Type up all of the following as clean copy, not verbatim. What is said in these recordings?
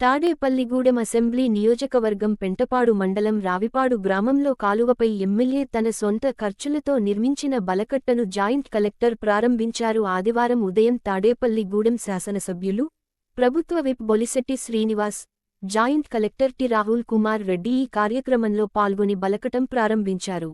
Tadepalligudem assembly నియోజకవర్గం పెంటపాడు మండలం రావిపాడు గ్రామంలో కాలువపై ఎమ్మెల్యే తన సొంత ఖర్చులతో నిర్మించిన బలకట్టను జాయింట్ కలెక్టర్ ప్రారంభించారు. ఆదివారం ఉదయం తాడేపల్లిగూడెం శాసనసభ్యులు, ప్రభుత్వ whip Bolisetti Srinivas, joint collector T Rahul Kumar Reddy ఈ కార్యక్రమంలో పాల్గొని బలకటం ప్రారంభించారు.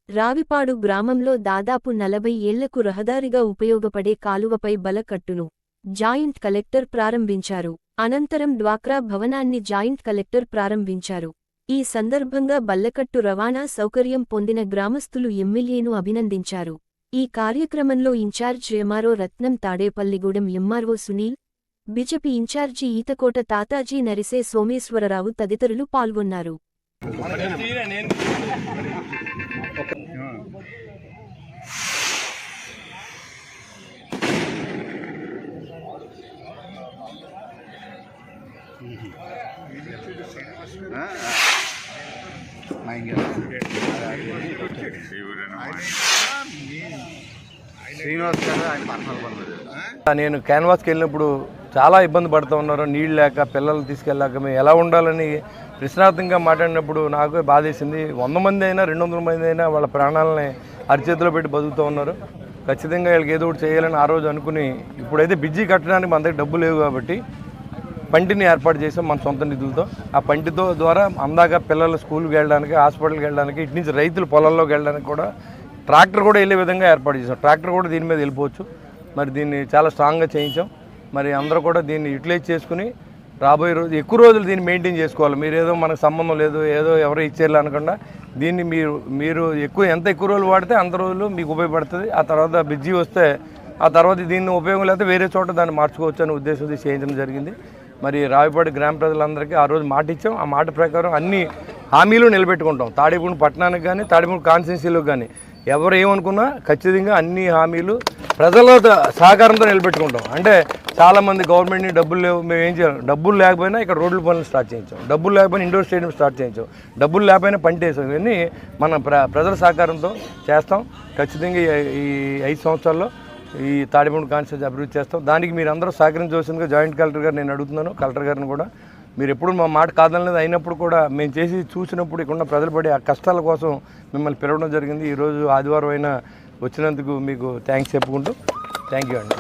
రావిపాడు గ్రామంలో దాదాపు 40 ఏళ్లకు రహదారిగా ఉపయోగపడే కాలువపై బలకట్టును జాయింట్ కలెక్టర్ ప్రారంభించారు. అనంతరం డ్వాక్రా భవనాన్ని జాయింట్ కలెక్టర్ ప్రారంభించారు. ఈ సందర్భంగా బల్లకట్టు రవాణా సౌకర్యం పొందిన గ్రామస్తులు ఎమ్మెల్యేను అభినందించారు. ఈ కార్యక్రమంలో incharge MRO Ratnam, Tadepalligudem MRO Sunil, BJP incharge Ethakota Tataji, Narise Someswararao తదితరులు పాల్గొన్నారు. నేను క్యాన్వాస్కి వెళ్ళినప్పుడు చాలా ఇబ్బంది పడుతూ ఉన్నారు. నీళ్ళు లేక, పిల్లలు తీసుకెళ్ళాక మేము ఎలా ఉండాలని ప్రశ్నార్థంగా మాట్లాడినప్పుడు నాకు బాధేసింది. 100 మంది అయినా 200 మంది అయినా వాళ్ళ ప్రాణాలని అరిచేతిలో పెట్టి బతుకుతూ ఉన్నారు. ఖచ్చితంగా వీళ్ళకి ఏదో ఒకటి చేయాలని ఆ రోజు అనుకుని, ఇప్పుడైతే బ్రిడ్జి కట్టడానికి మన దగ్గర డబ్బు లేవు కాబట్టి పంటిని ఏర్పాటు చేసాం మన సొంత నిధులతో. ఆ పంటితో ద్వారా అందాక పిల్లలు స్కూల్కి వెళ్ళడానికి, హాస్పిటల్కి వెళ్ళడానికి, ఇటు నుంచి రైతులు పొలాల్లోకి వెళ్ళడానికి కూడా ట్రాక్టర్ కూడా వెళ్ళే విధంగా ఏర్పాటు చేసాం. ట్రాక్టర్ కూడా దీని మీద వెళ్ళిపోవచ్చు. మరి దీన్ని చాలా స్ట్రాంగ్గా చేయించాం. మరి అందరూ కూడా దీన్ని యూటిలైజ్ చేసుకుని రాబోయే రోజు ఎక్కువ రోజులు దీన్ని మెయింటైన్ చేసుకోవాలి. మీరు ఏదో మనకు సంబంధం లేదు, ఏదో ఎవరో ఇచ్చేయాలి అనకుండా దీన్ని మీరు ఎంత ఎక్కువ రోజులు వాడితే అంత రోజులు మీకు ఉపయోగపడుతుంది. ఆ తర్వాత బ్రిడ్జి వస్తే ఆ తర్వాత దీన్ని ఉపయోగం లేకపోతే వేరే చోట దాన్ని మార్చుకోవచ్చు అనే ఉద్దేశంతో చేయించడం జరిగింది. మరి రావిపాడు గ్రామ ప్రజలందరికీ ఆ రోజు మాట ఇచ్చాం. ఆ మాట ప్రకారం అన్ని హామీలు నిలబెట్టుకుంటాం. తాడేపల్లి పట్టణానికి కానీ, తాడేపల్లి కాన్స్టిట్యున్సీలకు కానీ ఎవరు ఏమనుకున్నా ఖచ్చితంగా అన్ని హామీలు ప్రజల సహకారంతో నిలబెట్టుకుంటాం. అంటే చాలామంది గవర్నమెంట్ని డబ్బులు లేవు, మేము ఏం చేయాలి, డబ్బులు లేకపోయినా ఇక్కడ రోడ్ల పనులు స్టార్ట్ చేయించాం, డబ్బులు లేకపోయినా ఇండోర్ స్టేడియం స్టార్ట్ చేయించాం, డబ్బులు లేకపోయినా పంట వేసాం. ఇవన్నీ మన ప్రజల సహకారంతో చేస్తాం. ఖచ్చితంగా ఈ 5 సంవత్సరాల్లో ఈ తాడేపల్లి కాన్స్టిట్యున్సీ అభివృద్ధి చేస్తాం. దానికి మీరు అందరూ సహకరించవలసిందిగా జాయింట్ కలెక్టర్ గారు నేను అడుగుతున్నాను. కలెక్టర్ గారిని కూడా మీరు ఎప్పుడు మా మాట కాదనలేదు, అయినప్పుడు కూడా మేము చేసి చూసినప్పుడు ఇక్కడ ప్రజలు పడే ఆ కష్టాల కోసం మిమ్మల్ని పిలవడం జరిగింది. ఈరోజు ఆదివారం అయినా వచ్చినందుకు మీకు థ్యాంక్స్ చెప్పుకుంటూ థ్యాంక్ యూ అండి.